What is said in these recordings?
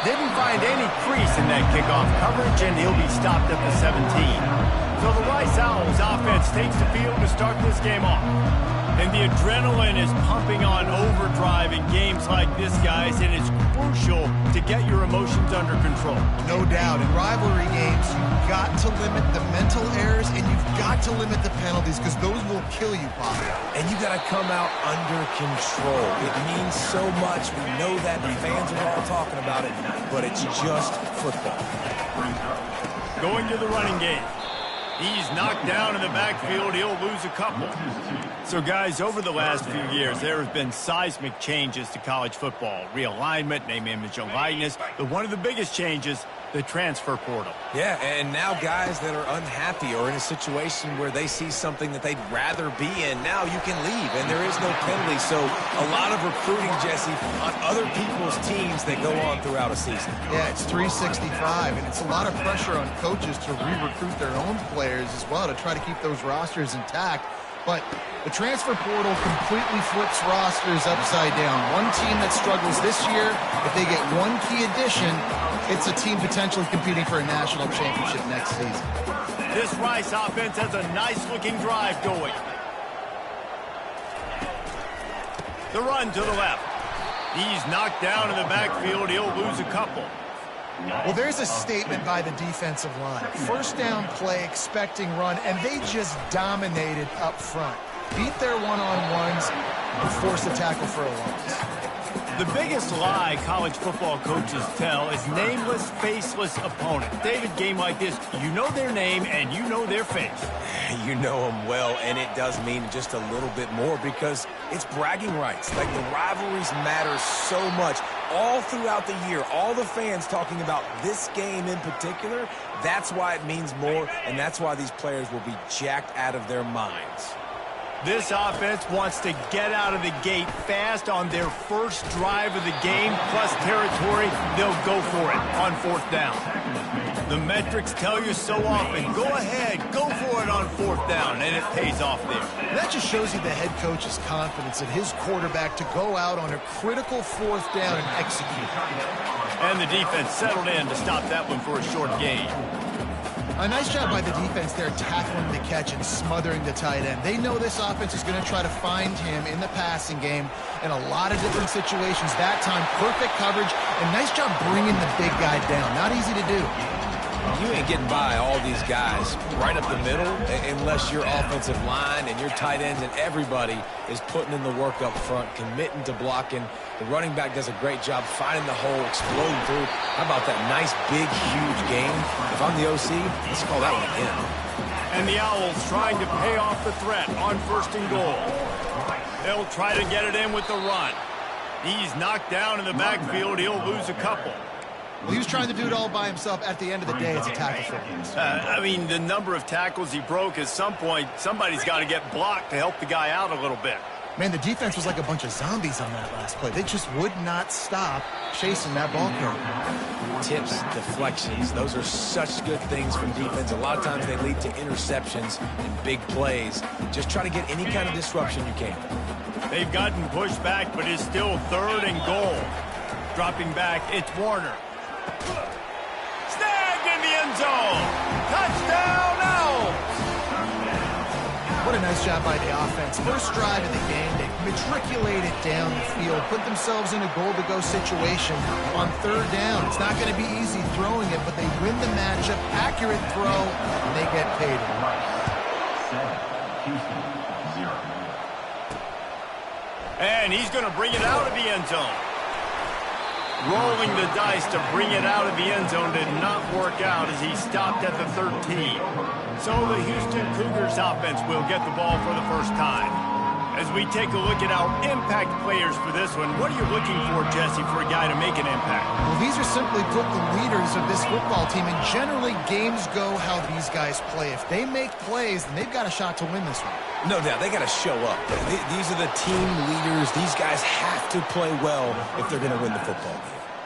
Didn't find any crease in that kickoff coverage, and he'll be stopped at the 17. So the Rice Owls offense takes the field to start this game off. And the adrenaline is pumping on overdrive in games like this, guys, and it's crucial to get your emotions under control. No doubt. In rivalry games, you've got to limit the mental errors, and you've got to limit the penalties because those will kill you, Bobby. And you got to come out under control. It means so much. We know that. The fans are all talking about it, but it's just football. Going to the running game. He's knocked down in the backfield. He'll lose a couple. So, guys, over the last few years, there have been seismic changes to college football. Realignment, name, image, and likeness. But one of the biggest changes, the transfer portal. Yeah, and now guys that are unhappy or in a situation where they see something that they'd rather be in, now you can leave, and there is no penalty. So a lot of recruiting, Jesse, on other people's teams that go on throughout a season. Yeah, it's 365, and it's a lot of pressure on coaches to re-recruit their own players as well to try to keep those rosters intact. But the transfer portal completely flips rosters upside down. One team that struggles this year, if they get one key addition, it's a team potentially competing for a national championship next season. This Rice offense has a nice-looking drive going. The run to the left. He's knocked down in the backfield. He'll lose a couple. Well, there's a statement by the defensive line. First down play, expecting run, and they just dominated up front. Beat their one-on-ones and forced a tackle for a loss. The biggest lie college football coaches tell is nameless, faceless opponent. David, game like this, you know their name and you know their face. You know them well, and it does mean just a little bit more because it's bragging rights. Like, the rivalries matter so much. All throughout the year, all the fans talking about this game in particular, that's why it means more, and that's why these players will be jacked out of their minds. This offense wants to get out of the gate fast on their first drive of the game, plus territory. They'll go for it on fourth down. The metrics tell you so often, go ahead, go for it on fourth down, and it pays off there. That just shows you the head coach's confidence in his quarterback to go out on a critical fourth down and execute. And the defense settled in to stop that one for a short gain. A nice job by the defense there tackling the catch and smothering the tight end. They know this offense is going to try to find him in the passing game in a lot of different situations. That time, perfect coverage, and nice job bringing the big guy down. Not easy to do. You ain't getting by all these guys right up the middle unless your offensive line and your tight ends and everybody is putting in the work up front, committing to blocking. The running back does a great job finding the hole, exploding through. How about that nice, big, huge game? If I'm the OC, let's call that one again. And the Owls trying to pay off the threat on first and goal. They'll try to get it in with the run. He's knocked down in the backfield. He'll lose a couple. Well, he was trying to do it all by himself. At the end of the day, it's a tackle for a loss. I mean, the number of tackles he broke, at some point, somebody's got to get blocked to help the guy out a little bit. Man, the defense was like a bunch of zombies on that last play. They just would not stop chasing that ball carrier. Tips, deflections, those are such good things from defense. A lot of times they lead to interceptions and big plays. Just try to get any kind of disruption you can. They've gotten pushed back, but it's still third and goal. Dropping back, it's Warner. Snagged in the end zone. Touchdown, Owls. What a nice job by the offense. First drive of the game, they matriculated down the field, put themselves in a goal-to-go situation on third down. It's not going to be easy throwing it, but they win the matchup. Accurate throw, and they get paid. And he's going to bring it out of the end zone. Rolling the dice to bring it out of the end zone did not work out as he stopped at the 13. So the Houston Cougars offense will get the ball for the first time. As we take a look at our impact players for this one, what are you looking for, Jesse, for a guy to make an impact? Well, these are simply put the leaders of this football team, and generally games go how these guys play. If they make plays, then they've got a shot to win this one. No doubt, they got to show up. These are the team leaders. These guys have to play well if they're going to win the football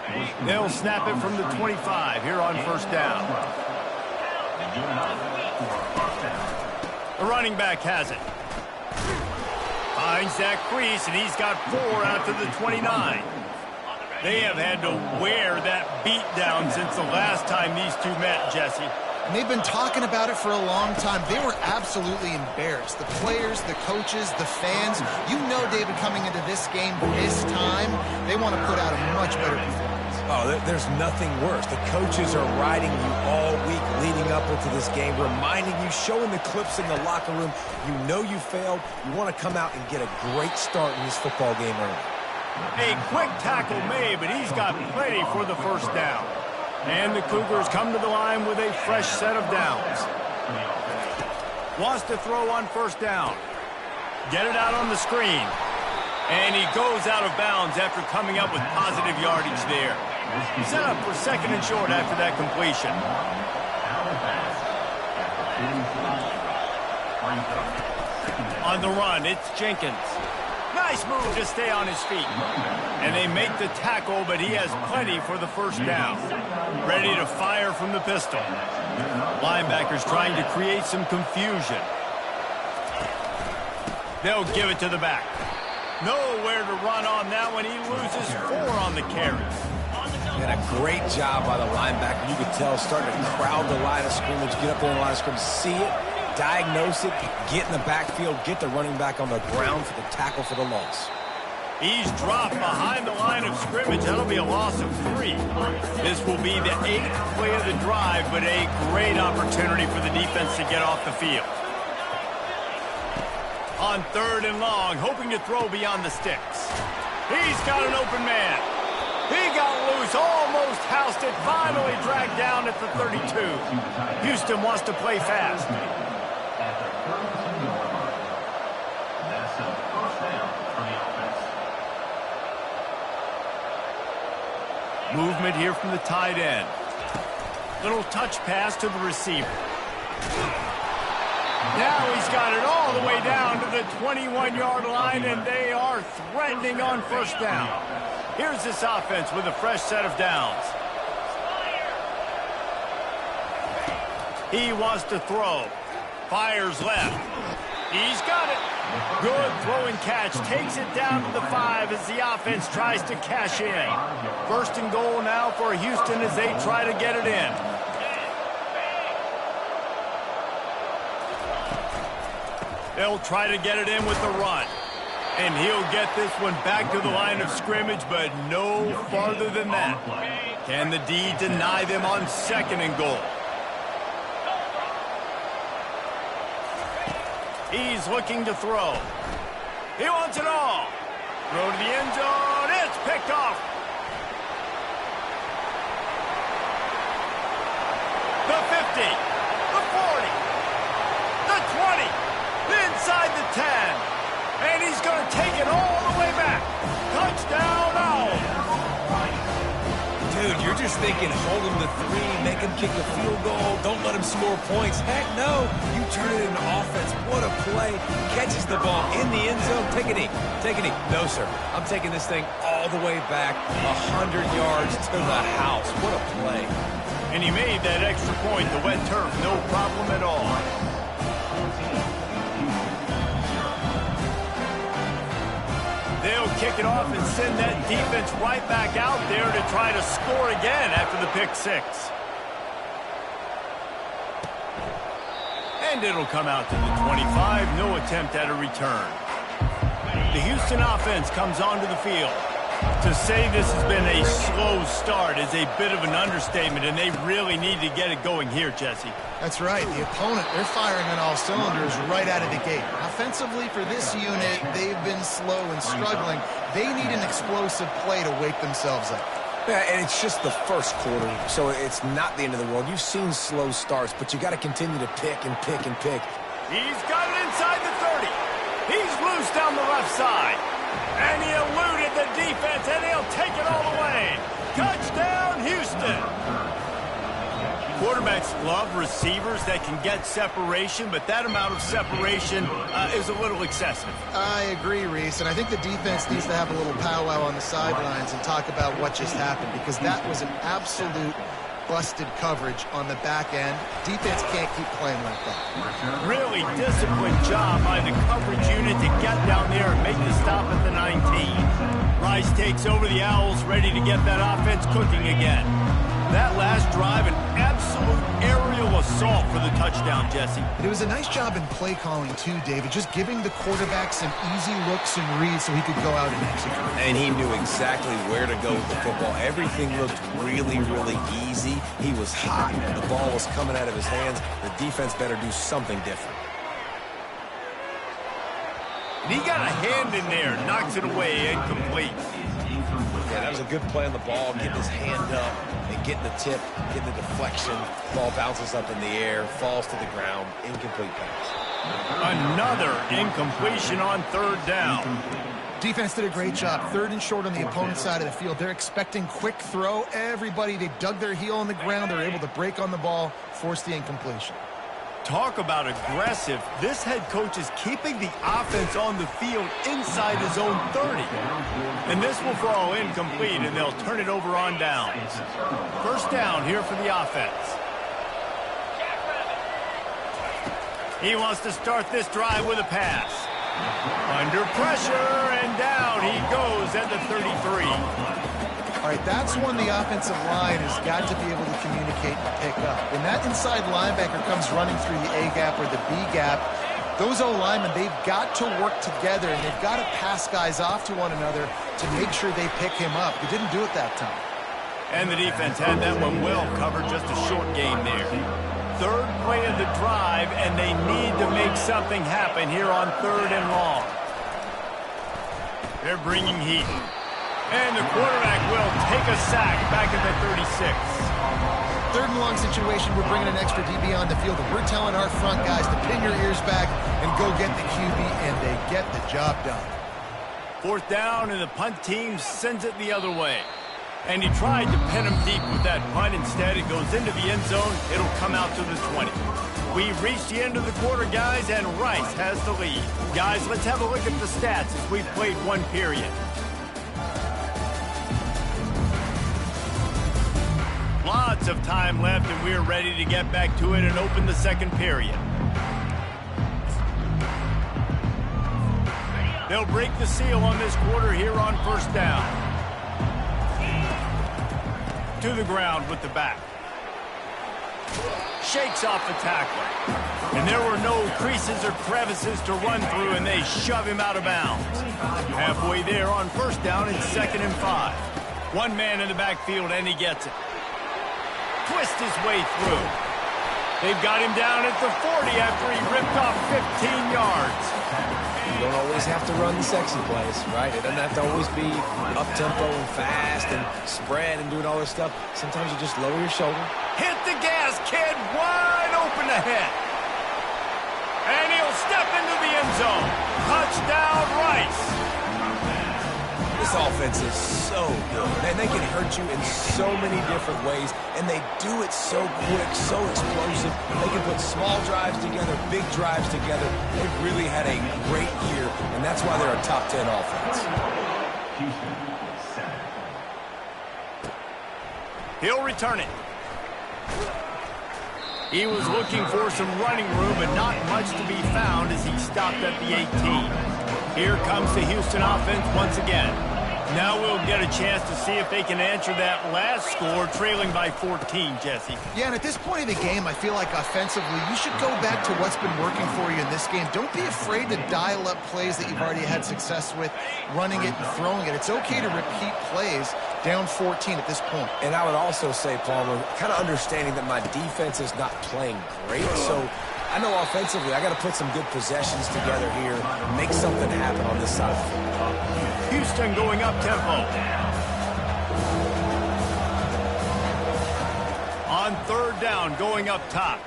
game. They'll snap it from the 25 here on first down. The running back has it. Finds that crease, and he's got 4 out to the 29. They have had to wear that beat down since the last time these two met, Jesse. And they've been talking about it for a long time. They were absolutely embarrassed. The players, the coaches, the fans. You know, David, coming into this game this time, they want to put out a much better performance. Oh, there's nothing worse. The coaches are riding you all week leading up into this game, reminding you, showing the clips in the locker room. You know you failed. You want to come out and get a great start in this football game early. A quick tackle made, but he's got plenty for the first down. And the Cougars come to the line with a fresh set of downs. Wants to throw on first down. Get it out on the screen. And he goes out of bounds after coming up with positive yardage there. Set up for second and short after that completion. On the run, it's Jenkins. Nice move to stay on his feet. And they make the tackle, but he has plenty for the first down. Ready to fire from the pistol. Linebackers trying to create some confusion. They'll give it to the back. Nowhere to run on that one. He loses 4 on the carry. And a great job by the linebacker. You could tell starting to crowd the line of scrimmage, get up there in the line of scrimmage, see it, diagnose it, get in the backfield, get the running back on the ground for the tackle for the loss. He's dropped behind the line of scrimmage. That'll be a loss of 3. This will be the 8th play of the drive, but a great opportunity for the defense to get off the field. On 3rd and long, hoping to throw beyond the sticks. He's got an open man. He got loose, almost housed it, finally dragged down at the 32. Houston wants to play fast. Movement here from the tight end. Little touch pass to the receiver. Now he's got it all the way down to the 21-yard line, and they are threatening on first down. Here's this offense with a fresh set of downs. He wants to throw. Fires left. He's got it. Good throw and catch. Takes it down to the 5 as the offense tries to cash in. 1st and goal now for Houston as they try to get it in. They'll try to get it in with the run. And he'll get this one back to the line of scrimmage, but no farther than that. Can the D deny them on 2nd and goal? He's looking to throw. He wants it all. Throw to the end zone. It's picked off. The 50. The 40. The 20. Inside the 10. And he's going to take it all the way back. Touchdown, Owls. Dude, you're just thinking, hold him to 3, make him kick a field goal, don't let him score points. Heck no, you turn it into offense. What a play. Catches the ball in the end zone. Take a knee. Take a knee. No, sir. I'm taking this thing all the way back 100 yards to the house. What a play. And he made that extra point, the wet turf, no problem at all. They'll kick it off and send that defense right back out there to try to score again after the pick 6. And it'll come out to the 25. No attempt at a return. The Houston offense comes onto the field. To say this has been a slow start is a bit of an understatement, and they really need to get it going here, Jesse. That's right. The opponent, they're firing on all cylinders right out of the gate. Offensively, for this unit, they've been slow and struggling. They need an explosive play to wake themselves up. Yeah, and it's just the first quarter, so it's not the end of the world. You've seen slow starts, but you got to continue to pick and pick and pick. He's got it inside the 30. He's loose down the left side. And he eluded the defense, and he'll take it all the way. Touchdown, Houston. Quarterbacks love receivers that can get separation, but that amount of separation is a little excessive. I agree, Reese, and I think the defense needs to have a little powwow on the sidelines and talk about what just happened, because that was an absolute busted coverage on the back end. Defense can't keep playing like that. Really disciplined job by the coverage unit to get down there and make the stop at the 19. Rice takes over the Owls, ready to get that offense cooking again. That last drive, an absolute aerial assault for the touchdown, Jesse. It was a nice job in play calling too, David, just giving the quarterback some easy looks and reads so he could go out and execute. And he knew exactly where to go with the football. Everything looked really, really easy. He was hot. The ball was coming out of his hands. The defense better do something different. And he got a hand in there, knocks it away, incomplete. Yeah, that was a good play on the ball, getting his hand up and getting the tip, getting the deflection. Ball bounces up in the air, falls to the ground, incomplete pass. Another incompletion on third down. Defense did a great job. 3rd and short on the opponent's side of the field. They're expecting quick throw. Everybody, they dug their heel on the ground. They're able to break on the ball, force the incompletion. Talk about aggressive. This head coach is keeping the offense on the field inside his own 30. And this will fall incomplete, and they'll turn it over on downs. First down here for the offense. He wants to start this drive with a pass. Under pressure, and down he goes at the 33. All right, that's when the offensive line has got to be able to communicate and pick up. When that inside linebacker comes running through the A gap or the B gap, those O-linemen, they've got to work together, and they've got to pass guys off to one another to make sure they pick him up. They didn't do it that time. And the defense had that one well covered, just a short game there. 3rd play of the drive, and they need to make something happen here on 3rd and long. They're bringing heat. And the quarterback will take a sack back at the 36. 3rd and long situation, we're bringing an extra DB on the field, and we're telling our front guys to pin your ears back and go get the QB, and they get the job done. 4th down, and the punt team sends it the other way. And he tried to pin him deep with that punt. Instead, it goes into the end zone. It'll come out to the 20. We've reached the end of the quarter, guys, and Rice has the lead. Guys, let's have a look at the stats as we've played one period. Lots of time left, and we're ready to get back to it and open the second period. They'll break the seal on this quarter here on 1st down. To the ground with the back. Shakes off the tackler. And there were no creases or crevices to run through, and they shove him out of bounds. Halfway there on 1st down and 2nd and 5. One man in the backfield, and he gets it. Twist his way through. They've got him down at the 40 after he ripped off 15 yards. You don't always have to run the sexy plays, right? It doesn't have to always be up-tempo and fast and spread and doing all this stuff. Sometimes you just lower your shoulder. Hit the gas, kid. Wide open ahead. And he'll step into the end zone. Touchdown, Rice. This offense is so good. Man, they can hurt you in so many different ways, and they do it so quick, so explosive. They can put small drives together, big drives together. They've really had a great year, and that's why they're a top 10 offense. He'll return it. He was looking for some running room, but not much to be found as he stopped at the 18. Here comes the Houston offense once again. Now we'll get a chance to see if they can answer that last score, trailing by 14, Jesse. Yeah, and at this point of the game, I feel like offensively, you should go back to what's been working for you in this game. Don't be afraid to dial up plays that you've already had success with, running it and throwing it. It's okay to repeat plays down 14 at this point. And I would also say, Palmer, kind of understanding that my defense is not playing great, so I know offensively I got to put some good possessions together here, make something happen on this side of the field. Houston going up tempo. On 3rd down, going up top.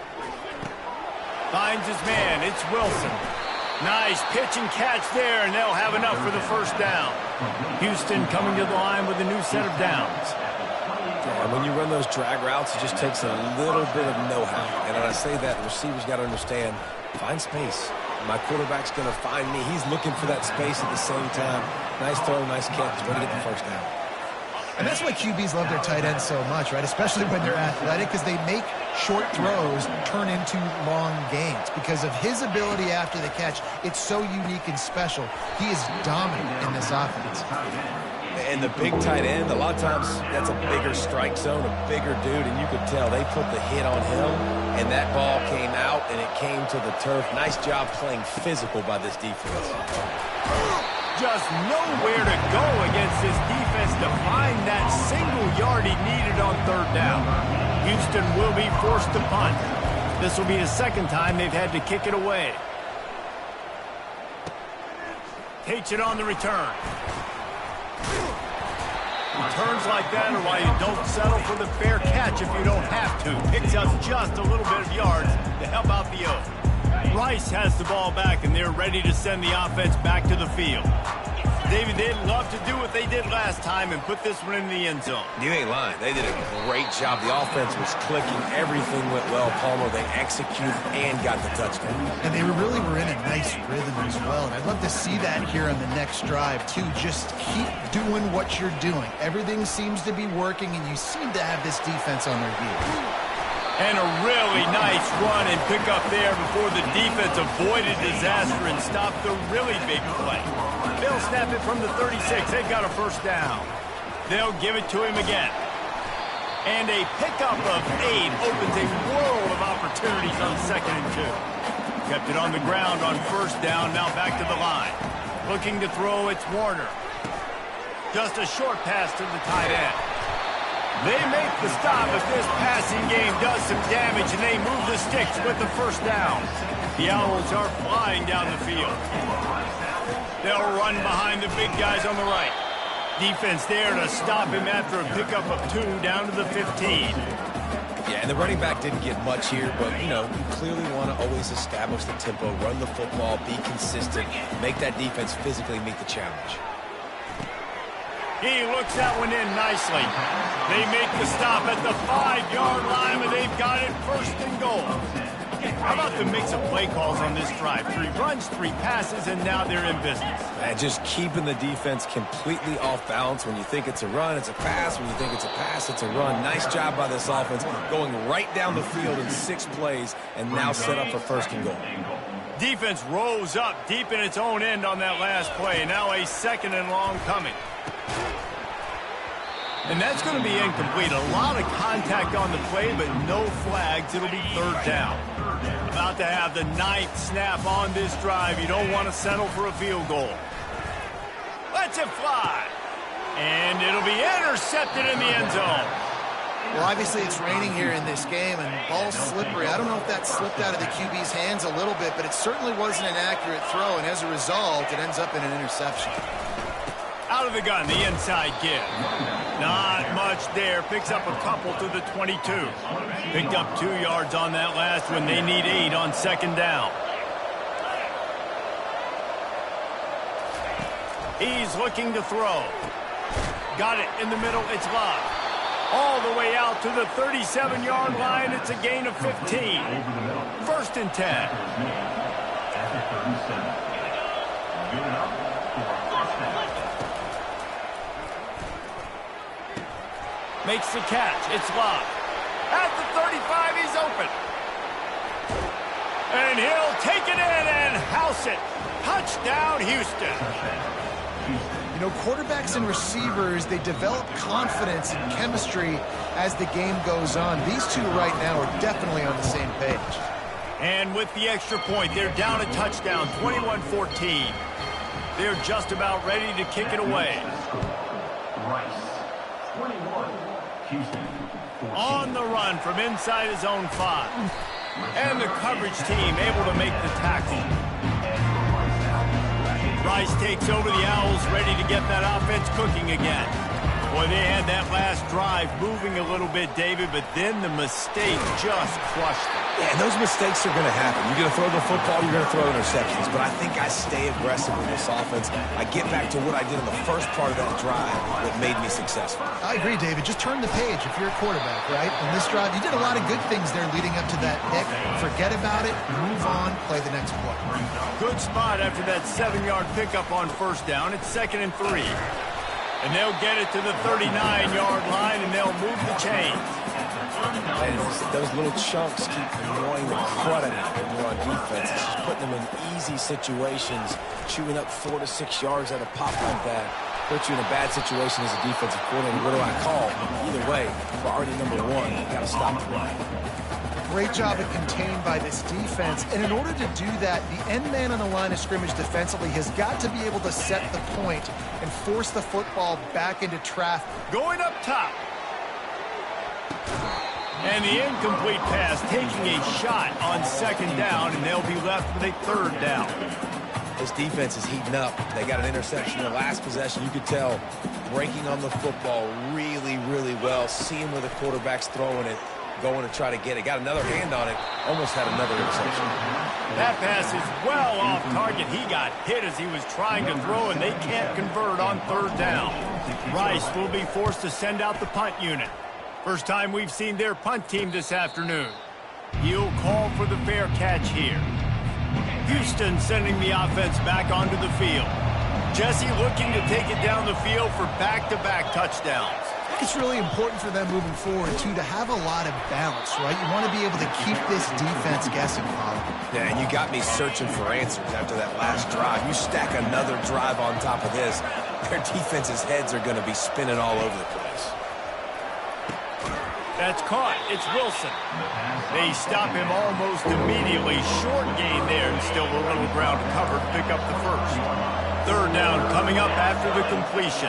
Finds his man. It's Wilson. Nice pitch and catch there, and they'll have enough for the 1st down. Houston coming to the line with a new set of downs. And when you run those drag routes, it just takes a little bit of know-how. And when I say that, the receivers got to understand, find space. My quarterback's going to find me. He's looking for that space at the same time. Nice throw, nice catch. Ready to get the 1st down. And that's why QBs love their tight ends so much, right? Especially when they're athletic, because they make short throws turn into long gains. Because of his ability after the catch, it's so unique and special. He is dominant in this offense. And the big tight end, a lot of times that's a bigger strike zone, a bigger dude, and you could tell they put the hit on him, and that ball came out, and it came to the turf. Nice job playing physical by this defense. Just nowhere to go against this defense to find that single yard he needed on third down. Houston will be forced to punt. This will be the second time they've had to kick it away. Takes it on the return. Returns like that are why you don't settle for the fair catch if you don't have to. Picks up just a little bit of yards to help out the Oaks. Rice has the ball back, and they're ready to send the offense back to the field. David, they'd love to do what they did last time and put this one in the end zone. You ain't lying. They did a great job. The offense was clicking. Everything went well, Palmer. They executed and got the touchdown. And they really were in a nice rhythm as well. And I'd love to see that here on the next drive, too. Just keep doing what you're doing. Everything seems to be working, and you seem to have this defense on their heels. And a really nice run and pick up there before the defense avoided disaster and stopped the really big play. They'll snap it from the 36. They've got a first down. They'll give it to him again. And a pickup of 8 opens a world of opportunities on 2nd and 2. Kept it on the ground on first down, now back to the line. Looking to throw, it's Warner. Just a short pass to the tight end. They make the stop if this passing game does some damage, and they move the sticks with the first down. The Owls are flying down the field. They'll run behind the big guys on the right. Defense there to stop him after a pickup of 2 down to the 15. Yeah, and the running back didn't get much here, but, you know, you clearly want to always establish the tempo, run the football, be consistent, make that defense physically meet the challenge. He looks that one in nicely. They make the stop at the 5-yard line, and they've got it first and goal. How about the mix of play calls on this drive? 3 runs, 3 passes, and now they're in business. And just keeping the defense completely off balance. When you think it's a run, it's a pass. When you think it's a pass, it's a run. Nice job by this offense, going right down the field in 6 plays, and now set up for first and goal. Defense rose up deep in its own end on that last play. Now a 2nd and long coming. And that's going to be incomplete. A lot of contact on the play, but no flags. It'll be 3rd down. About to have the 9th snap on this drive. You don't want to settle for a field goal. Lets it fly. And it'll be intercepted in the end zone. Well, obviously it's raining here in this game, and the ball's slippery. I don't know if that slipped out of the QB's hands a little bit, but it certainly wasn't an accurate throw, and as a result, it ends up in an interception. Out of the gun, the inside give. Not much there. Picks up a couple to the 22. Picked up 2 yards on that last one. They need 8 on 2nd down. He's looking to throw. Got it in the middle. It's Love. All the way out to the 37-yard line. It's a gain of 15. 1st and 10. Makes the catch. It's Love. At the 35, he's open. And he'll take it in and house it. Touchdown, Houston. You know, quarterbacks and receivers, they develop confidence and chemistry as the game goes on. These two right now are definitely on the same page. And with the extra point, they're down a touchdown, 21-14. They're just about ready to kick it away. On the run from inside his own 5. And the coverage team able to make the tackle. Rice takes over the Owls, ready to get that offense cooking again. Boy, they had that last drive moving a little bit, David, but then the mistake just crushed them. Yeah, and those mistakes are going to happen. You're going to throw the football, you're going to throw interceptions. But I think I stay aggressive with this offense. I get back to what I did in the first part of that drive that made me successful. I agree, David. Just turn the page if you're a quarterback, right? In this drive, you did a lot of good things there leading up to that pick. Forget about it, move on, play the next play. Good spot after that 7-yard pickup on first down. It's 2nd and 3. And they'll get it to the 39-yard line, and they'll move the chains. And those little chunks keep annoying the crud out of when you're on defense. It's just putting them in easy situations, chewing up 4 to 6 yards at a pop like that. Put you in a bad situation as a defensive coordinator. What do I call? Either way, priority number one, you got to stop the run. Great job at contained by this defense. And in order to do that, the end man on the line of scrimmage defensively has got to be able to set the point and force the football back into traffic. Going up top. And the incomplete pass taking a shot on second down, and they'll be left with a third down. This defense is heating up. They got an interception in the last possession. You could tell breaking on the football really, really well, seeing where the quarterback's throwing it, going to try to get it. Got another hand on it, almost had another interception. That pass is well off target. He got hit as he was trying to throw, and they can't convert on third down. Rice will be forced to send out the punt unit. First time we've seen their punt team this afternoon. He'll call for the fair catch here. Houston sending the offense back onto the field. Jesse looking to take it down the field for back-to-back touchdowns. I think it's really important for them moving forward, too, to have a lot of balance, right? You want to be able to keep this defense guessing, Colin. Yeah, and you got me searching for answers after that last drive. You stack another drive on top of this, their defense's heads are going to be spinning all over the place. That's caught. It's Wilson. They stop him almost immediately. Short gain there, and still a little ground to cover to pick up the first. Third down coming up after the completion.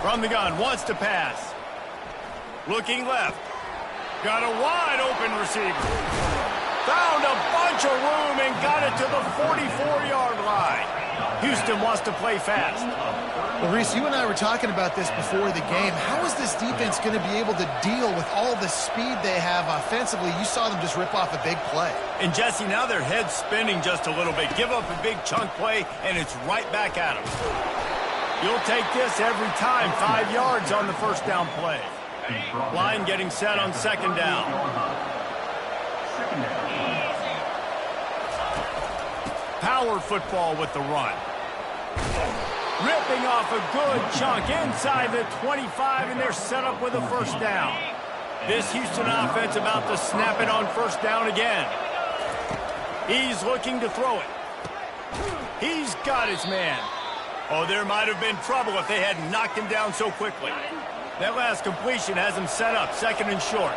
From the gun, wants to pass. Looking left. Got a wide open receiver. Found a bunch of room and got it to the 44-yard line. Houston wants to play fast. Well, Reese, you and I were talking about this before the game. How is this defense going to be able to deal with all the speed they have offensively? You saw them just rip off a big play. And, Jesse, now their head's spinning just a little bit. Give up a big chunk play, and it's right back at them. You'll take this every time. 5 yards on the first down play. Line getting set on second down. Power football with the run. Ripping off a good chunk inside the 25, and they're set up with a first down. This Houston offense about to snap it on first down again. He's looking to throw it. He's got his man. Oh, there might have been trouble if they had knocked him down so quickly. That last completion has him set up, second and short.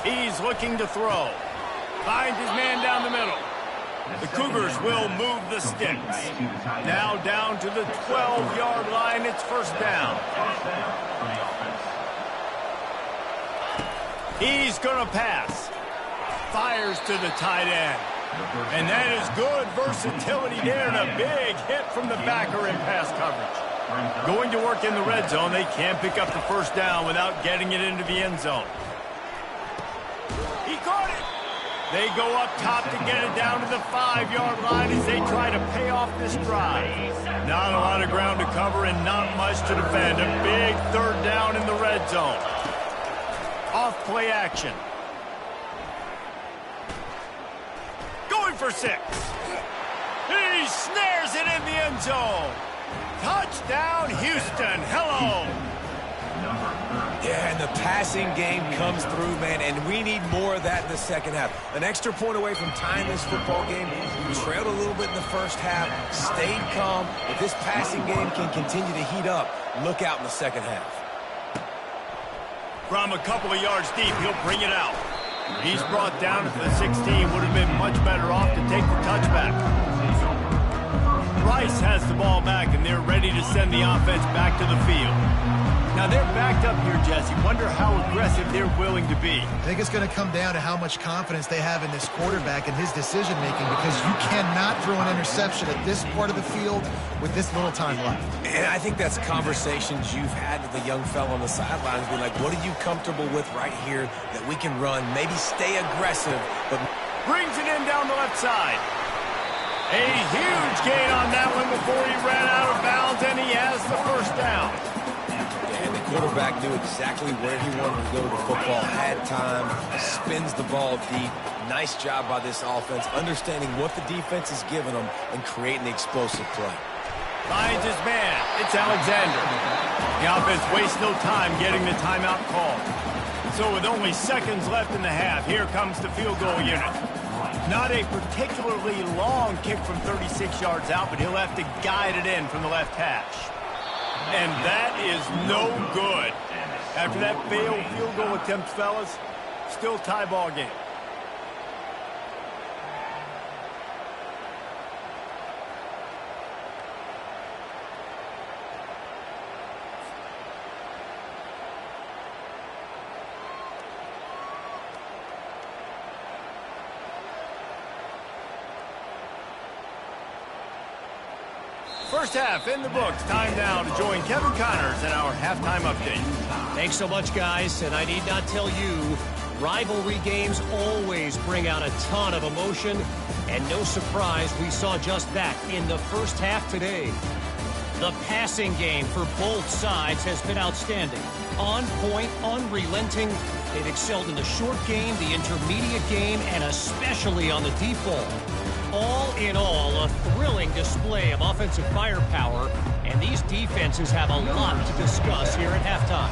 He's looking to throw. Finds his man down the middle. The Cougars will move the sticks. Now down to the 12-yard line. It's first down. He's going to pass. Fires to the tight end. And that is good versatility there, and a big hit from the backer in pass coverage. Going to work in the red zone. They can't pick up the first down without getting it into the end zone. He caught it. They go up top to get it down to the 5-yard line as they try to pay off this drive. Not a lot of ground to cover and not much to defend. A big third down in the red zone. Off play action. Going for 6. He snares it in the end zone. Touchdown, Houston. Hello. Yeah, and the passing game comes through, man, and we need more of that in the second half. An extra point away from tying this football game. We trailed a little bit in the first half, stayed calm. If this passing game can continue to heat up, look out in the second half. From a couple of yards deep, he'll bring it out. He's brought down at the 16. Would have been much better off to take the touchback. Rice has the ball back, and they're ready to send the offense back to the field. Now, they're backed up here, Jesse. Wonder how aggressive they're willing to be. I think it's going to come down to how much confidence they have in this quarterback and his decision-making, because you cannot throw an interception at this part of the field with this little time left. And I think that's conversations you've had with the young fellow on the sidelines. Be like, what are you comfortable with right here that we can run? Maybe stay aggressive, but brings it in down the left side. A huge gain on that one before he ran out of bounds, and he has the first down. And the quarterback knew exactly where he wanted to go with the football, had time, spins the ball deep, Nice job by this offense, understanding what the defense is giving them and creating the explosive play. Finds his man. It's Alexander. The offense wastes no time getting the timeout called. So with only seconds left in the half, here comes the field goal unit. Not a particularly long kick from 36 yards out, but he'll have to guide it in from the left hash. And that is no good. After that failed field goal attempt, fellas, still tie ball game. First half in the books. Time now to join Kevin Connors in our halftime update. Thanks so much, guys. And I need not tell you, rivalry games always bring out a ton of emotion. And no surprise, we saw just that in the first half today. The passing game for both sides has been outstanding. On point, unrelenting. They've excelled in the short game, the intermediate game, and especially on the deep ball. All in all, a thrilling display of offensive firepower, and these defenses have a lot to discuss here at halftime.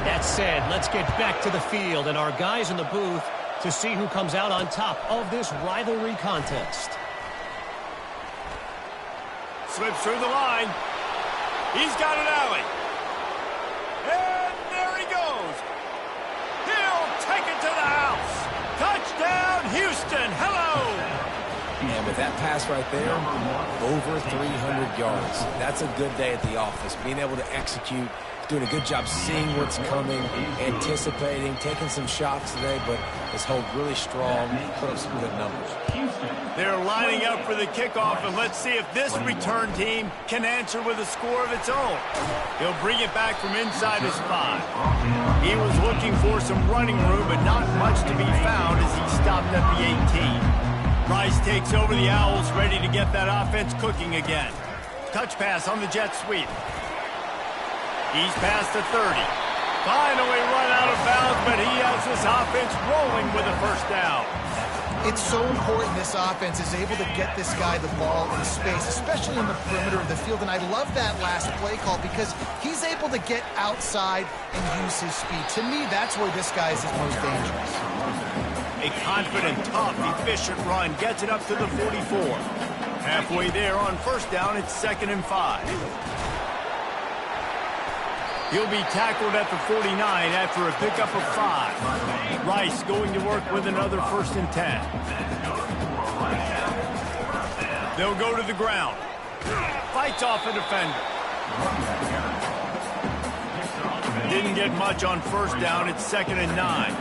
That said, let's get back to the field and our guys in the booth to see who comes out on top of this rivalry contest. Slips through the line. He's got an alley. And there he goes. He'll take it to the house. Touchdown, Houston. Hello. And with that pass right there, over 300 yards. That's a good day at the office. Being able to execute, doing a good job seeing what's coming, anticipating, taking some shots today, but has held really strong, put up some good numbers. They're lining up for the kickoff, and let's see if this return team can answer with a score of its own. He'll bring it back from inside his 5. He was looking for some running room, but not much to be found as he stopped at the 18. Rice takes over the Owls, ready to get that offense cooking again. Touch pass on the jet sweep. He's past the 30. Finally run out of bounds, but he has this offense rolling with a first down. It's so important this offense is able to get this guy the ball in space, especially in the perimeter of the field. And I love that last play call because he's able to get outside and use his speed. To me, that's where this guy is his most dangerous. A confident, tough, efficient run gets it up to the 44. Halfway there on first down, it's 2nd and 5. He'll be tackled at the 49 after a pickup of 5. Rice going to work with another 1st and 10. They'll go to the ground. Fights off a defender. Didn't get much on first down. It's 2nd and 9.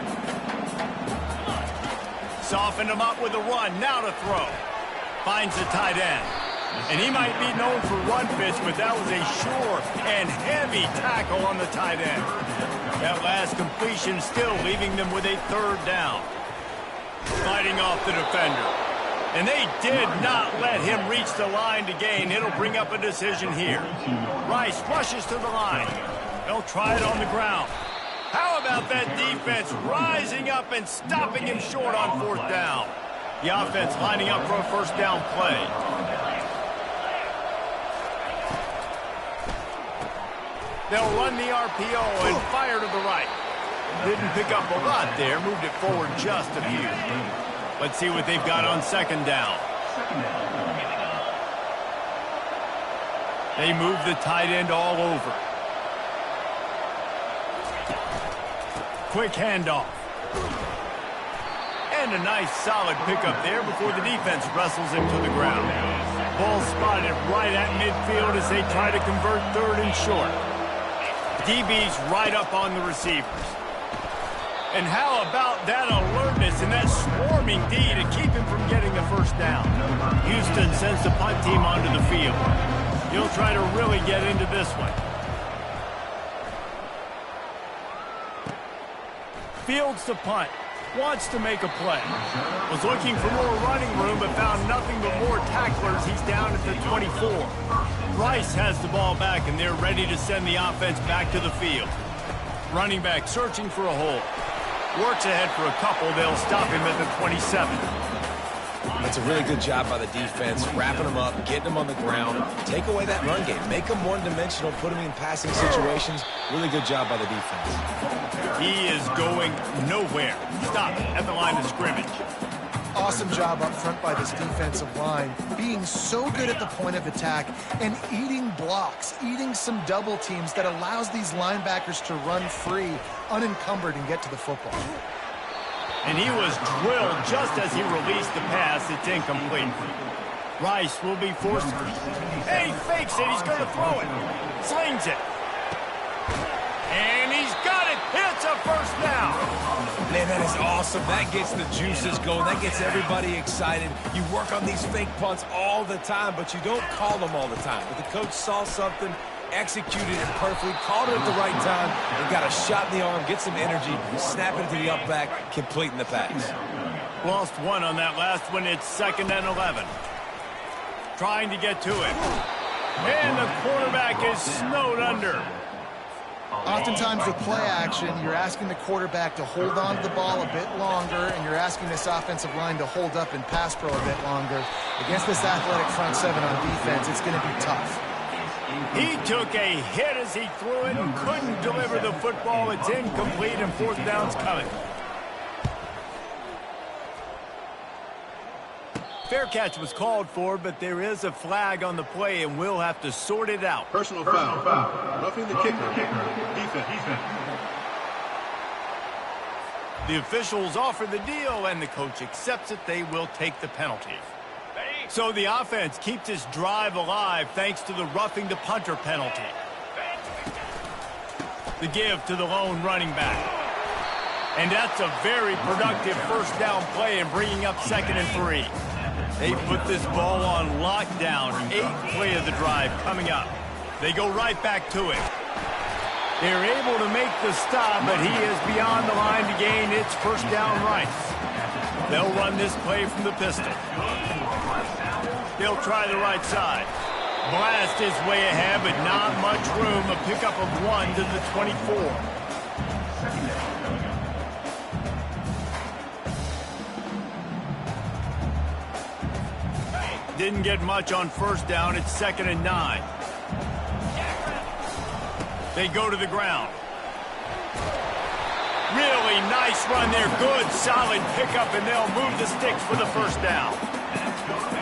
Softened him up with a run. Now to throw. Finds the tight end. And he might be known for run fits, but that was a sure and heavy tackle on the tight end. That last completion still leaving them with a 3rd down. Fighting off the defender. And they did not let him reach the line to gain. It'll bring up a decision here. Rice rushes to the line. They'll try it on the ground. How about that defense rising up and stopping him short on 4th down? The offense lining up for a 1st down play. They'll run the RPO and fire to the right. Didn't pick up a lot there, moved it forward just a few. Let's see what they've got on 2nd down. They move the tight end all over. Quick handoff. And a nice solid pickup there before the defense wrestles him to the ground. Ball spotted right at midfield as they try to convert 3rd and short. DB's right up on the receivers. And how about that alertness and that swarming D to keep him from getting the 1st down? Houston sends the punt team onto the field. He'll try to really get into this one. Fields the punt. Wants to make a play. Was looking for more running room, but found nothing but more tacklers. He's down at the 24. Rice has the ball back, and they're ready to send the offense back to the field. Running back searching for a hole. Works ahead for a couple. They'll stop him at the 27. That's a really good job by the defense, wrapping them up, getting them on the ground, take away that run game, make them one-dimensional, put them in passing situations. Really good job by the defense. He is going nowhere. Stop at the line of scrimmage. Awesome job up front by this defensive line, being so good at the point of attack and eating blocks, eating some double teams that allows these linebackers to run free, unencumbered, and get to the football. And he was drilled just as he released the pass. It's incomplete. Rice will be forced. And he fakes it. He's going to throw it. Slings it. And he's got it. It's a first down. Man, that is awesome. That gets the juices going. That gets everybody excited. You work on these fake punts all the time, but you don't call them all the time. But the coach saw something, executed it perfectly, called it at the right time, and got a shot in the arm, get some energy, snap it to the up back, completing the pass. Lost one on that last one. It's 2nd and 11. Trying to get to it. And the quarterback is snowed under. Oftentimes with play action, you're asking the quarterback to hold on to the ball a bit longer, and you're asking this offensive line to hold up and pass pro a bit longer. Against this athletic front seven on defense, it's going to be tough. He took a hit as he threw it and couldn't deliver the football. It's incomplete, and 4th down's coming. Fair catch was called for, but there is a flag on the play, and we'll have to sort it out. Personal foul. Roughing the kicker. Defense. The officials offer the deal, and the coach accepts it. They will take the penalty. So the offense keeps this drive alive thanks to the roughing the punter penalty. The give to the lone running back. And that's a very productive first down play and bringing up 2nd and 3. They put this ball on lockdown. 8th play of the drive coming up. They go right back to it. They're able to make the stop, but he is beyond the line to gain. It's first down Rice. They'll run this play from the pistol. They'll try the right side. Blast his way ahead, but not much room. A pickup of 1 to the 24. Didn't get much on first down. It's 2nd and 9. They go to the ground. Really nice run there. Good, solid pickup, and they'll move the sticks for the first down.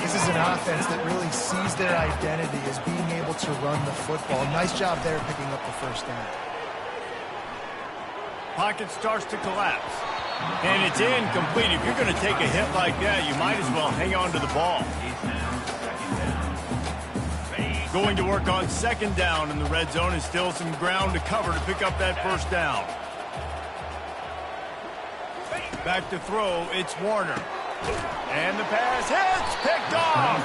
This is an offense that really sees their identity as being able to run the football. Nice job there picking up the first down. Pocket starts to collapse. And it's incomplete. If you're going to take a hit like that, you might as well hang on to the ball. Going to work on 2nd down in the red zone, and still some ground to cover to pick up that first down. Back to throw, it's Warner. And the pass hits, picked off.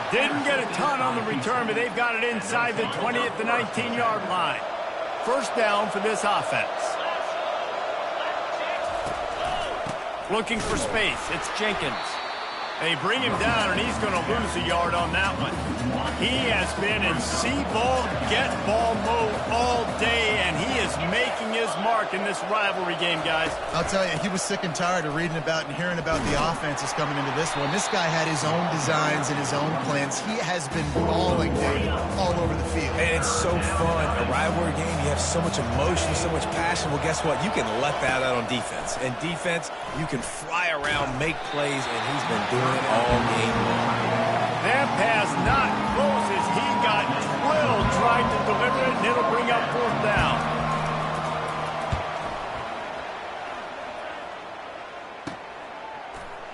Didn't get a ton on the return, but they've got it inside the 20 at the 19-yard line. First down for this offense. Looking for space, it's Jenkins. They bring him down, and he's going to lose a yard on that one. He has been in see-ball, get-ball mode all day, and he is making his mark in this rivalry game, guys. I'll tell you, he was sick and tired of reading about and hearing about the offenses coming into this one. This guy had his own designs and his own plans. He has been balling, Dave, all over the field. And it's so fun. A rivalry game, you have so much emotion, so much passion. Well, guess what? You can let that out on defense. And defense, you can fly around, make plays, and he's been doing it all game long. That pass not close as he got drilled trying to deliver it, and it'll bring up 4th down.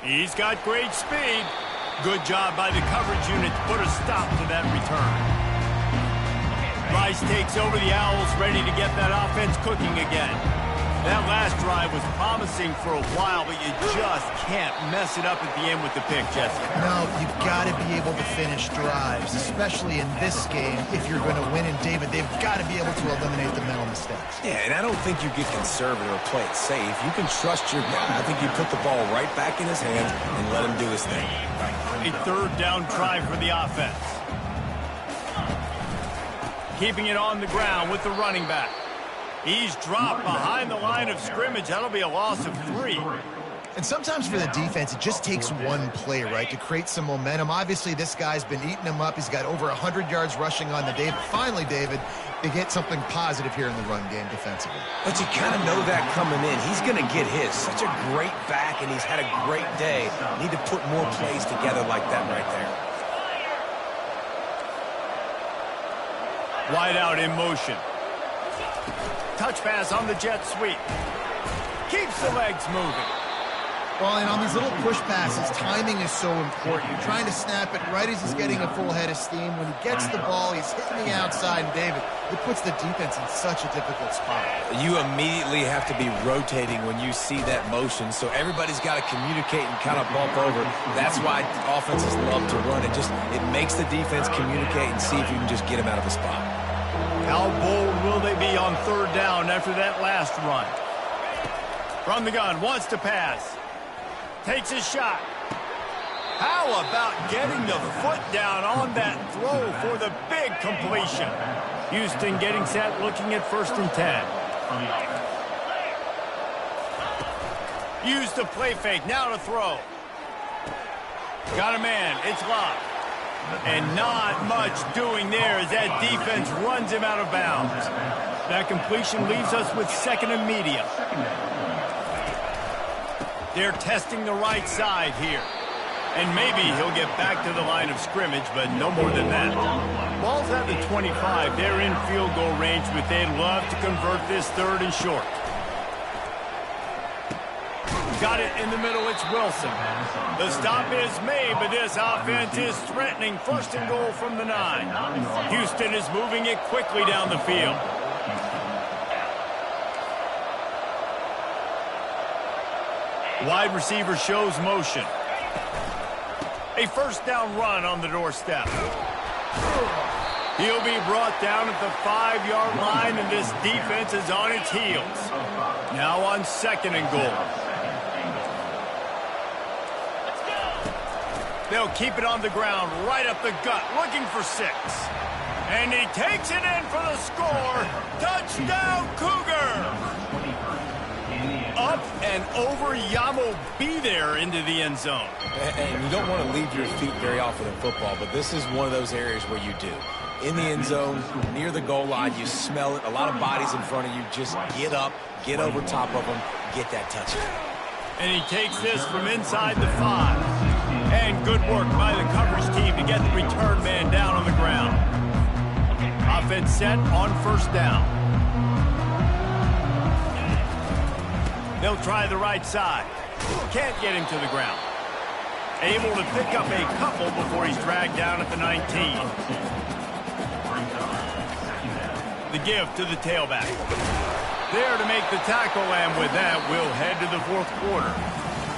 He's got great speed. Good job by the coverage unit to put a stop to that return. Rice takes over the Owls, ready to get that offense cooking again. That last drive was promising for a while, but you just can't mess it up at the end with the pick, Jesse. No, you've got to be able to finish drives, especially in this game. If you're going to win, and David, they've got to be able to eliminate the mental mistakes. Yeah, and I don't think you get conservative or play it safe. You can trust your guy. I think you put the ball right back in his hands and let him do his thing. A 3rd down try for the offense. Keeping it on the ground with the running back. He's dropped behind the line of scrimmage. That'll be a loss of 3. And sometimes for the defense, it just takes one play, right, to create some momentum. Obviously, this guy's been eating him up. He's got over 100 yards rushing on the day. But finally, David, they get something positive here in the run game defensively. But you kind of know that coming in. He's going to get his. Such a great back, and he's had a great day. Need to put more plays together like that right there. Wide out in motion. Touch pass on the jet sweep. Keeps the legs moving. Well, and on these little push passes, timing is so important. You're trying to snap it right as he's getting a full head of steam. When he gets the ball, he's hitting the outside, and David, it puts the defense in such a difficult spot. You immediately have to be rotating when you see that motion, so everybody's got to communicate and kind of bump over. That's why offenses love to run. It makes the defense communicate and see if you can just get him out of a spot. How bold will they be on 3rd down after that last run? From the gun, wants to pass. Takes a shot. How about getting the foot down on that throw for the big completion? Houston getting set, looking at 1st and 10. Use the play fake, now to throw. Got a man, it's locked. And not much doing there as that defense runs him out of bounds. That completion leaves us with 2nd and medium. They're testing the right side here. And maybe he'll get back to the line of scrimmage, but no more than that. Ball's at the 25. They're in field goal range, but they'd love to convert this 3rd and short. Got it in the middle. It's Wilson. The stop is made, but this offense is threatening 1st and goal from the 9. Houston is moving it quickly down the field. Wide receiver shows motion. A 1st down run on the doorstep. He'll be brought down at the 5-yard line, and this defense is on its heels. Now on 2nd and goal. They'll keep it on the ground, right up the gut, looking for 6. And he takes it in for the score. Touchdown, Cougar! Up and over, Yamo be there into the end zone. And you don't want to leave your feet very often in football, but this is one of those areas where you do. In the end zone, near the goal line, you smell it. A lot of bodies in front of you. Just get up, get over top of them, get that touchdown. And he takes this from inside the 5. And good work by the coverage team to get the return man down on the ground. Offense set on 1st down. They'll try the right side. Can't get him to the ground. Able to pick up a couple before he's dragged down at the 19. The give to the tailback. There to make the tackle, and with that, we'll head to the 4th quarter.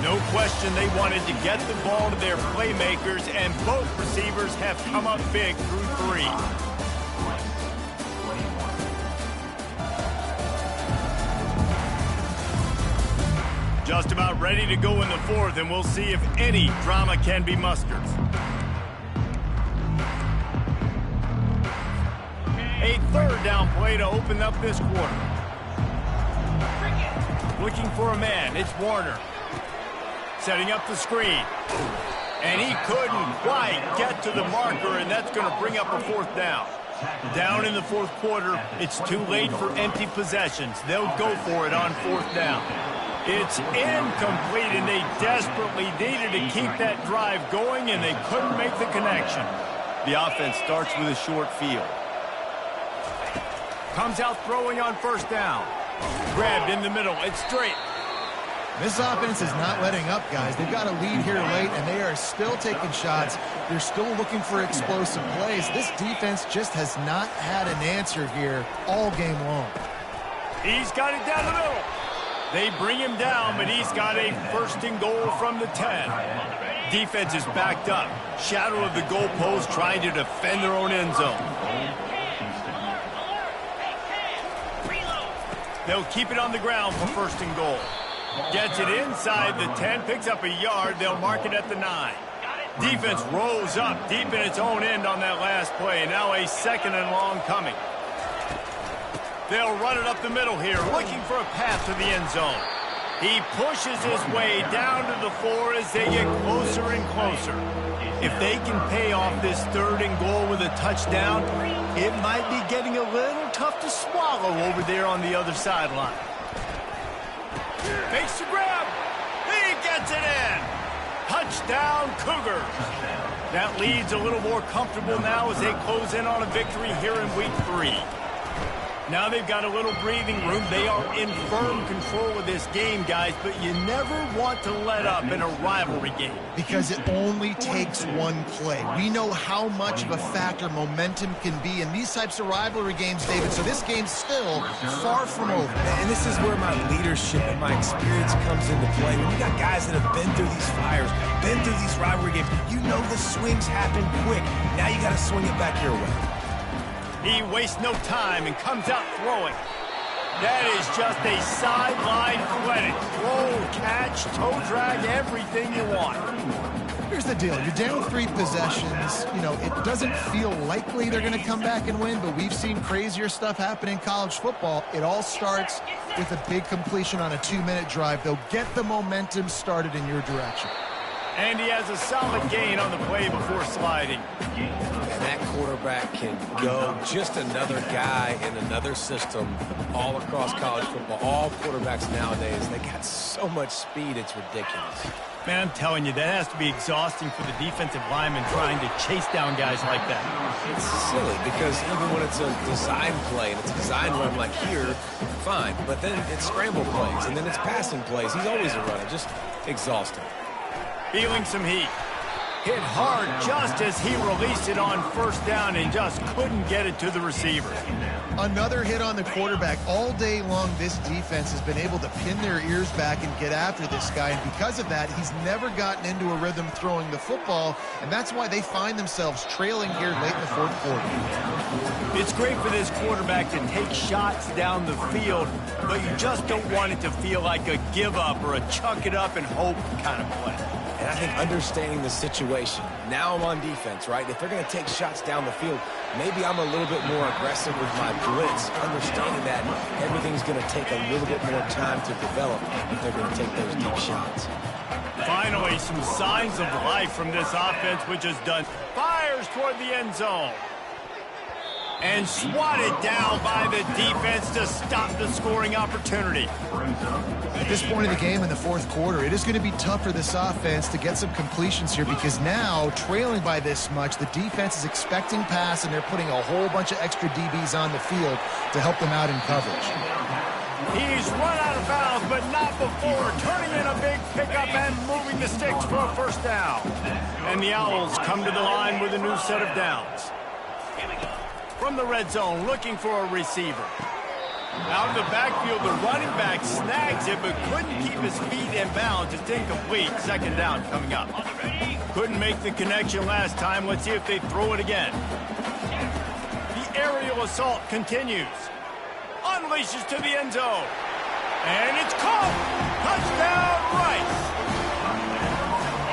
No question they wanted to get the ball to their playmakers, and both receivers have come up big through 3. Just about ready to go in the 4th, and we'll see if any drama can be mustered. A 3rd down play to open up this quarter. Looking for a man, it's Warner. Setting up the screen. And he couldn't quite get to the marker, and that's going to bring up a 4th down. Down in the 4th quarter, it's too late for empty possessions. They'll go for it on 4th down. It's incomplete, and they desperately needed to keep that drive going, and they couldn't make the connection. The offense starts with a short field. Comes out throwing on 1st down. Grabbed in the middle. It's straight. This offense is not letting up, guys. They've got a lead here late, and they are still taking shots. They're still looking for explosive plays. This defense just has not had an answer here all game long. He's got it down the middle. They bring him down, but he's got a 1st and goal from the 10. Defense is backed up. Shadow of the goalpost trying to defend their own end zone. They'll keep it on the ground for 1st and goal. Gets it inside the 10, picks up a yard. They'll mark it at the 9. Defense rolls up deep in its own end on that last play. Now a 2nd and long coming. They'll run it up the middle here, looking for a path to the end zone. He pushes his way down to the 4 as they get closer and closer. If they can pay off this 3rd and goal with a touchdown, it might be getting a little tough to swallow over there on the other sideline. Makes the grab. He gets it in. Touchdown, Cougars. That lead's a little more comfortable now as they close in on a victory here in week 3. Now they've got a little breathing room. They are in firm control of this game, guys, but you never want to let up in a rivalry game. Because it only takes one play. We know how much of a factor momentum can be in these types of rivalry games, David, so this game's still far from over. And this is where my leadership and my experience comes into play. When you got guys that have been through these fires, been through these rivalry games, you know the swings happen quick. Now you got to swing it back your way. He wastes no time and comes out throwing. That is just a sideline credit. Throw, catch, toe drag, everything you want. Here's the deal. You're down 3 possessions. You know, it doesn't feel likely they're going to come back and win, but we've seen crazier stuff happen in college football. It all starts with a big completion on a 2-minute drive. They'll get the momentum started in your direction. And he has a solid gain on the play before sliding. And that quarterback can go. Just another guy in another system all across college football. All quarterbacks nowadays, they got so much speed, it's ridiculous. Man, I'm telling you, that has to be exhausting for the defensive lineman trying to chase down guys like that. It's silly because even when it's a design play and it's a design run like here, fine. But then it's scramble plays and then it's passing plays. He's always a runner. Just exhausting. Feeling some heat. Hit hard just as he released it on 1st down and just couldn't get it to the receiver. Another hit on the quarterback. All day long, this defense has been able to pin their ears back and get after this guy, and because of that, he's never gotten into a rhythm throwing the football, and that's why they find themselves trailing here late in the 4th quarter. It's great for this quarterback to take shots down the field, but you just don't want it to feel like a give-up or a chuck it up and hope kind of play. And I think understanding the situation, now I'm on defense, right? If they're going to take shots down the field, maybe I'm a little bit more aggressive with my blitz, understanding that everything's going to take a little bit more time to develop if they're going to take those deep shots. Finally, some signs of life from this offense, which is done. Fires toward the end zone. And swatted down by the defense to stop the scoring opportunity. At this point of the game in the 4th quarter, it is going to be tough for this offense to get some completions here because now, trailing by this much, the defense is expecting pass and they're putting a whole bunch of extra DBs on the field to help them out in coverage. He's run out of bounds, but not before turning in a big pickup and moving the sticks for a 1st down. And the Owls come to the line with a new set of downs. From the red zone, looking for a receiver. Out of the backfield, the running back snags it, but couldn't keep his feet in bounds. It's incomplete. 2nd down coming up. Couldn't make the connection last time. Let's see if they throw it again. The aerial assault continues. Unleashes to the end zone. And it's caught. Touchdown, Rice.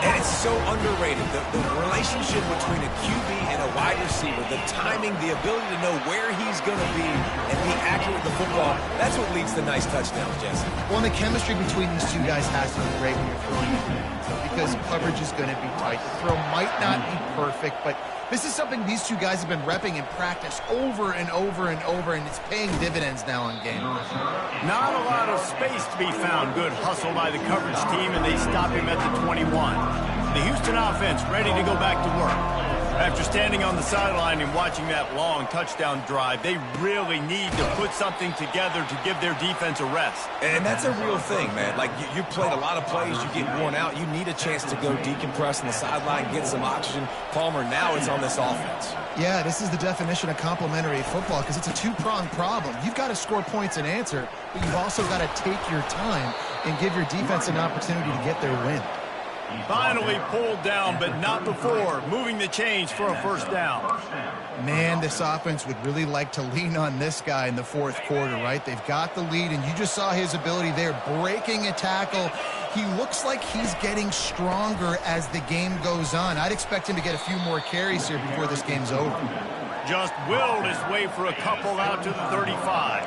And it's so underrated. The relationship between a QB and a wide receiver, the timing, the ability to know where he's going to be and be accurate with the football, that's what leads to nice touchdowns, Jesse. Well, and the chemistry between these two guys has to be great when you're throwing it because coverage is going to be tight. The throw might not be perfect, but this is something these two guys have been repping in practice over and over and over, and it's paying dividends now in game. Not a lot of space to be found. Good hustle by the coverage team, and they stop him at the 21. The Houston offense ready to go back to work. After standing on the sideline and watching that long touchdown drive, they really need to put something together to give their defense a rest. And that's a real thing, man. Like, you played a lot of plays, you get worn out, you need a chance to go decompress on the sideline, get some oxygen. Palmer, now it's on this offense. Yeah, this is the definition of complementary football because it's a two-pronged problem. You've got to score points and answer, but you've also got to take your time and give your defense an opportunity to get their win. Finally pulled down, but not before. Moving the chains for a 1st down. Man, this offense would really like to lean on this guy in the 4th quarter, right? They've got the lead, and you just saw his ability there, breaking a tackle. He looks like he's getting stronger as the game goes on. I'd expect him to get a few more carries here before this game's over. Just willed his way for a couple out to the 35.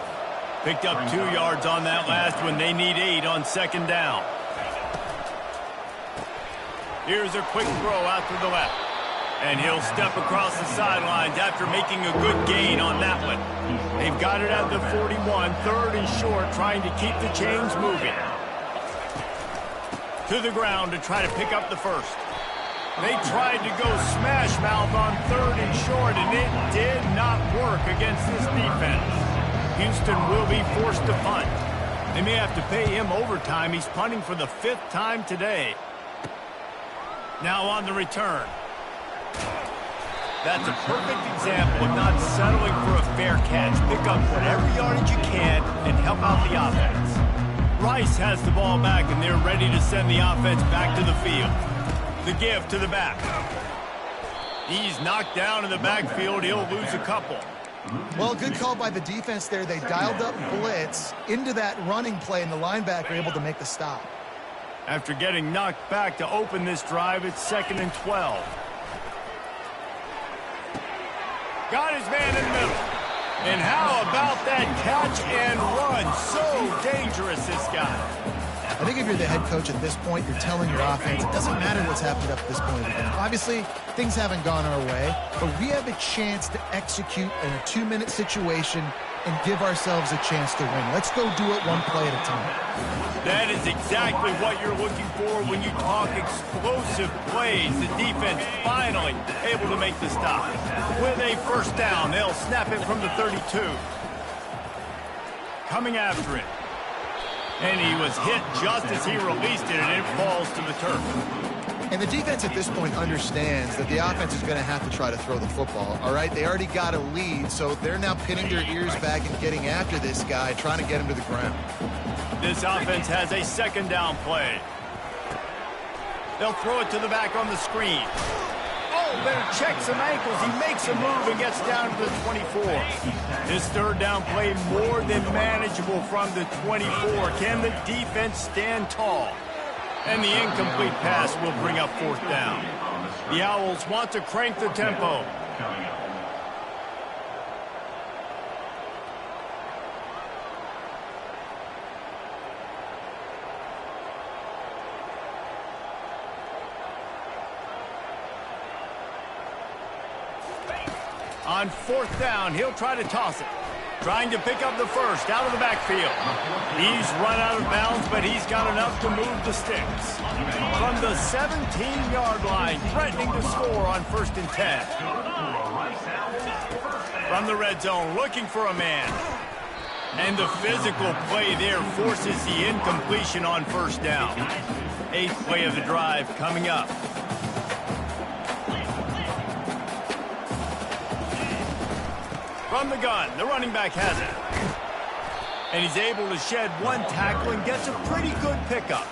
Picked up 2 yards on that last one. They need 8 on second down. Here's a quick throw out to the left. And he'll step across the sidelines after making a good gain on that one. They've got it at the 41, 3rd and short, trying to keep the chains moving. To the ground to try to pick up the first. They tried to go smash mouth on 3rd and short, and it did not work against this defense. Houston will be forced to punt. They may have to pay him overtime. He's punting for the 5th time today. Now on the return. That's a perfect example of not settling for a fair catch. Pick up whatever yardage you can and help out the offense. Rice has the ball back, and they're ready to send the offense back to the field. The give to the back. He's knocked down in the backfield. He'll lose a couple. Well, good call by the defense there. They dialed up blitz into that running play, and the linebacker able to make the stop. After getting knocked back to open this drive, it's 2nd and 12. Got his man in the middle. And how about that catch and run? So dangerous, this guy. I think if you're the head coach at this point, you're telling your offense, it doesn't matter what's happened up to this point. Obviously, things haven't gone our way, but we have a chance to execute in a 2-minute situation and give ourselves a chance to win. Let's go do it one play at a time. That is exactly what you're looking for when you talk explosive plays. The defense finally able to make the stop. With a first down, they'll snap it from the 32. Coming after it. And he was hit just as he released it, and it falls to the turf. And the defense at this point understands that the offense is going to have to try to throw the football, all right? They already got a lead, so they're now pinning their ears back and getting after this guy, trying to get him to the ground. This offense has a 2nd down play. They'll throw it to the back on the screen. Oh, better check some ankles. He makes a move and gets down to the 24. This 3rd down play more than manageable from the 24. Can the defense stand tall? And the incomplete pass will bring up 4th down. The Owls want to crank the tempo. On 4th down, he'll try to toss it. Trying to pick up the first out of the backfield. He's run out of bounds, but he's got enough to move the sticks. From the 17-yard line, threatening to score on 1st and 10. From the red zone, looking for a man. And the physical play there forces the incompletion on 1st down. 8th play of the drive coming up. From the gun, the running back has it. And he's able to shed 1 tackle and gets a pretty good pickup.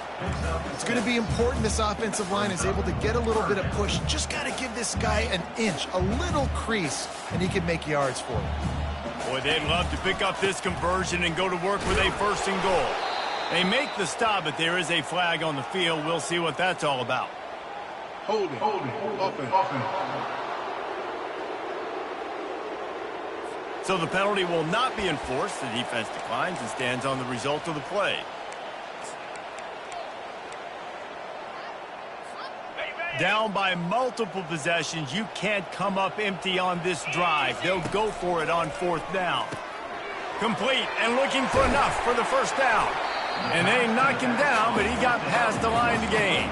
It's going to be important this offensive line is able to get a little bit of push. Just got to give this guy an inch, a little crease, and he can make yards for it. Boy, they'd love to pick up this conversion and go to work with a 1st and goal. They make the stop, but there is a flag on the field. We'll see what that's all about. Holding. Offense. So the penalty will not be enforced. The defense declines and stands on the result of the play. Down by multiple possessions, you can't come up empty on this drive. They'll go for it on 4th down. Complete and looking for enough for the 1st down. And they knock him down, but he got past the line to gain.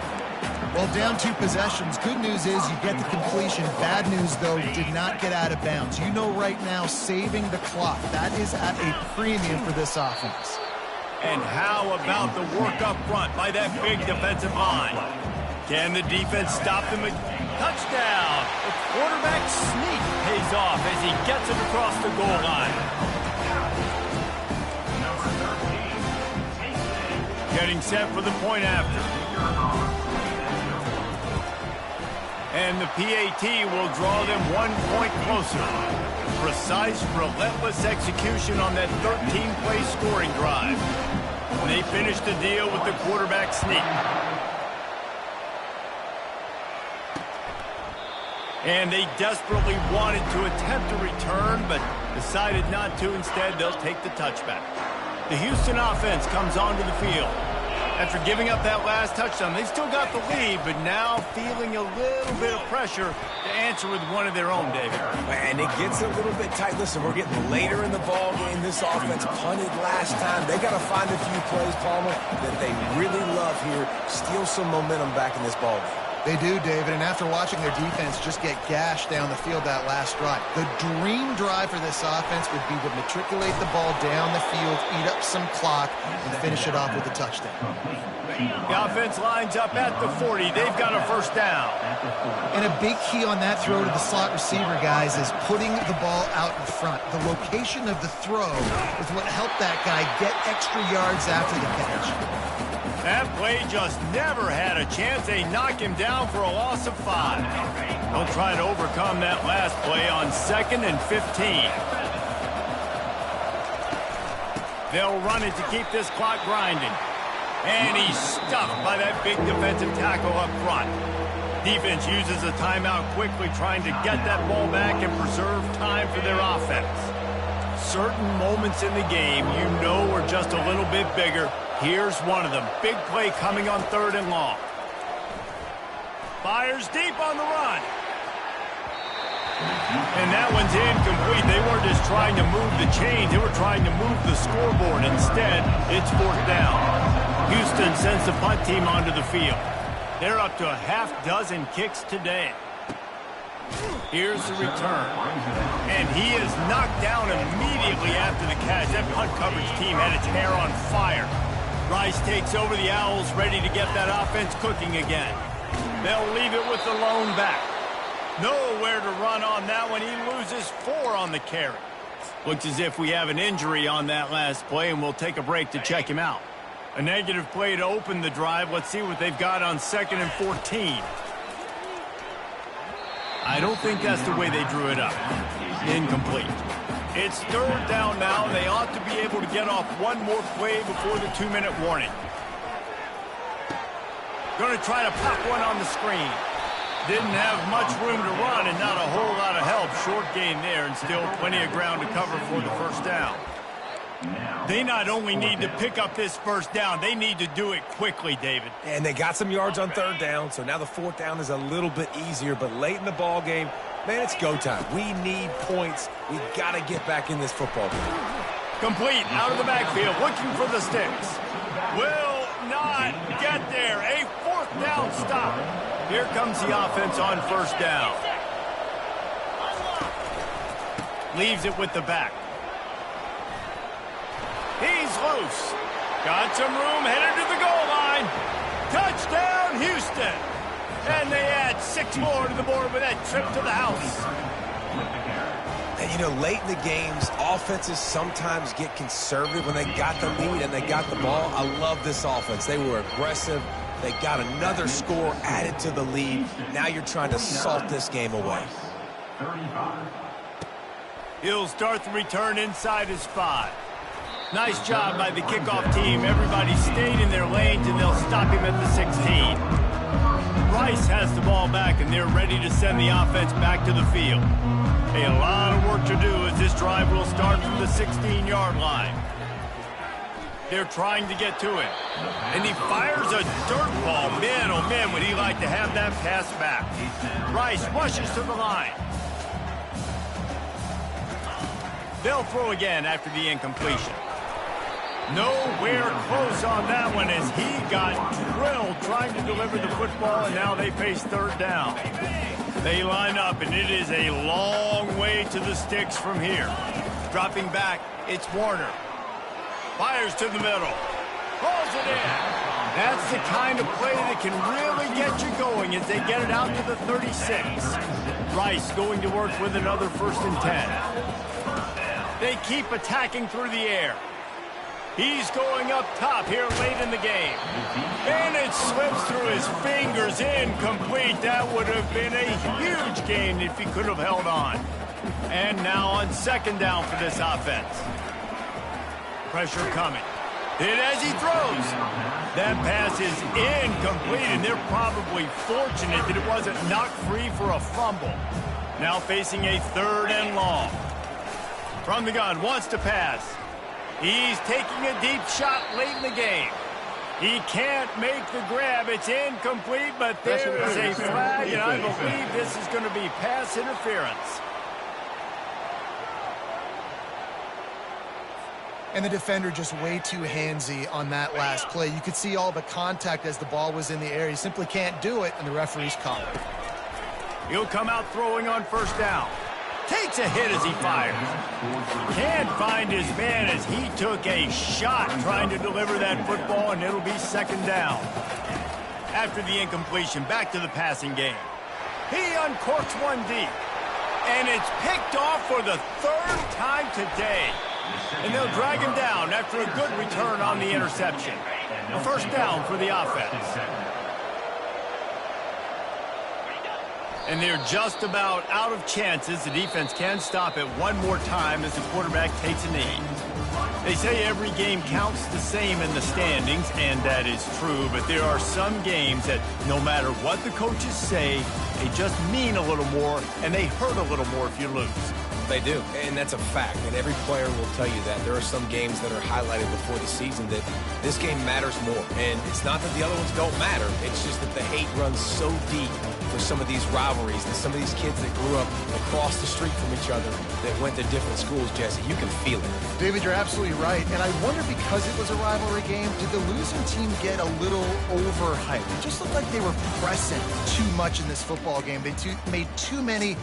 Well, down 2 possessions. Good news is you get the completion. Bad news, though, did not get out of bounds. You know right now, saving the clock. That is at a premium for this offense. And how about the work up front by that big defensive line? Can the defense stop them? Touchdown! The quarterback sneak pays off as he gets it across the goal line. Getting set for the point after. And the PAT will draw them 1 point closer. Precise, relentless execution on that 13-play scoring drive. And they finish the deal with the quarterback sneak. And they desperately wanted to attempt a return, but decided not to. Instead, they'll take the touchback. The Houston offense comes onto the field. After giving up that last touchdown, they still got the lead, but now feeling a little bit of pressure to answer with one of their own, David. And it gets a little bit tight. Listen, we're getting later in the ball game. This offense punted last time. They got to find a few plays, Palmer, that they really love here. Steal some momentum back in this ball game. They do, David, and after watching their defense just get gashed down the field that last drive, the dream drive for this offense would be to matriculate the ball down the field, eat up some clock, and finish it off with a touchdown. The offense lines up at the 40. They've got a first down. And a big key on that throw to the slot receiver, guys, is putting the ball out in front. The location of the throw is what helped that guy get extra yards after the catch. That play just never had a chance. They knock him down for a loss of 5. They'll try to overcome that last play on 2nd and 15. They'll run it to keep this clock grinding. And he's stuffed by that big defensive tackle up front. Defense uses a timeout quickly, trying to get that ball back and preserve time for their offense. Certain moments in the game you know are just a little bit bigger. Here's one of them. Big play coming on 3rd and long. Fires deep on the run. And that one's incomplete. They weren't just trying to move the chains. They were trying to move the scoreboard. Instead, it's 4th down. Houston sends the punt team onto the field. They're up to a half-dozen kicks today. Here's the return. And he is knocked down immediately after the catch. That punt coverage team had its hair on fire. Rice takes over the Owls, ready to get that offense cooking again. They'll leave it with the lone back. Nowhere to run on that one. He loses 4 on the carry. Looks as if we have an injury on that last play, and we'll take a break to check him out. A negative play to open the drive. Let's see what they've got on 2nd and 14. I don't think that's the way they drew it up. Incomplete. It's 3rd down now. They ought to be able to get off one more play before the 2-minute warning. Going to try to pop one on the screen. Didn't have much room to run and not a whole lot of help. Short gain there and still plenty of ground to cover for the first down. They not only need to pick up this first down, they need to do it quickly, David. And they got some yards on 3rd down, so now the 4th down is a little bit easier. But late in the ball game, man, it's go time. We need points. We got to get back in this football game. Complete out of the backfield, looking for the sticks. Will not get there. A 4th down stop. Here comes the offense on 1st down. Leaves it with the back. He's loose. Got some room, headed to the goal line. Touchdown, Houston. And they add 6 more to the board with that trip to the house. And, you know, late in the games, offenses sometimes get conservative when they got the lead and they got the ball. I love this offense. They were aggressive. They got another score added to the lead. Now you're trying to salt this game away. He'll start the return inside his 5. Nice job by the kickoff team. Everybody stayed in their lanes, and they'll stop him at the 16. Rice has the ball back, and they're ready to send the offense back to the field. A lot of work to do as this drive will start from the 16-yard line. They're trying to get to it. And he fires a dirt ball. Man, oh man, would he like to have that pass back. Rice rushes to the line. They'll throw again after the incompletion. Nowhere close on that one as he got drilled trying to deliver the football, and now they face 3rd down. They line up, and it is a long way to the sticks from here. Dropping back, it's Warner. Fires to the middle. Rolls it in. That's the kind of play that can really get you going as they get it out to the 36. Rice going to work with another 1st and 10. They keep attacking through the air. He's going up top here late in the game. And it slips through his fingers, incomplete. That would have been a huge gain if he could have held on. And now on 2nd down for this offense. Pressure coming. Hit as he throws. That pass is incomplete, and they're probably fortunate that it wasn't knocked free for a fumble. Now facing a 3rd and long. From the gun, wants to pass. He's taking a deep shot late in the game. He can't make the grab. It's incomplete, but there is a flag, and I believe this is going to be pass interference. And the defender just way too handsy on that last play. You could see all the contact as the ball was in the air. He simply can't do it, and the referee's called it. He'll come out throwing on first down. Takes a hit as he fires. Can't find his man as he took a shot trying to deliver that football, and it'll be second down. After the incompletion, back to the passing game. He uncorks one deep, and it's picked off for the third time today. And they'll drag him down after a good return on the interception. A first down for the offense. And they're just about out of chances. The defense can stop it one more time as the quarterback takes a knee. They say every game counts the same in the standings, and that is true. But there are some games that no matter what the coaches say, they just mean a little more, and they hurt a little more if you lose. They do, and that's a fact, and every player will tell you that. There are some games that are highlighted before the season that this game matters more, and it's not that the other ones don't matter. It's just that the hate runs so deep for some of these rivalries, and some of these kids that grew up across the street from each other that went to different schools, Jesse. You can feel it. David, you're absolutely right, and I wonder, because it was a rivalry game, did the losing team get a little overhyped? It just looked like they were pressing too much in this football game. They made too many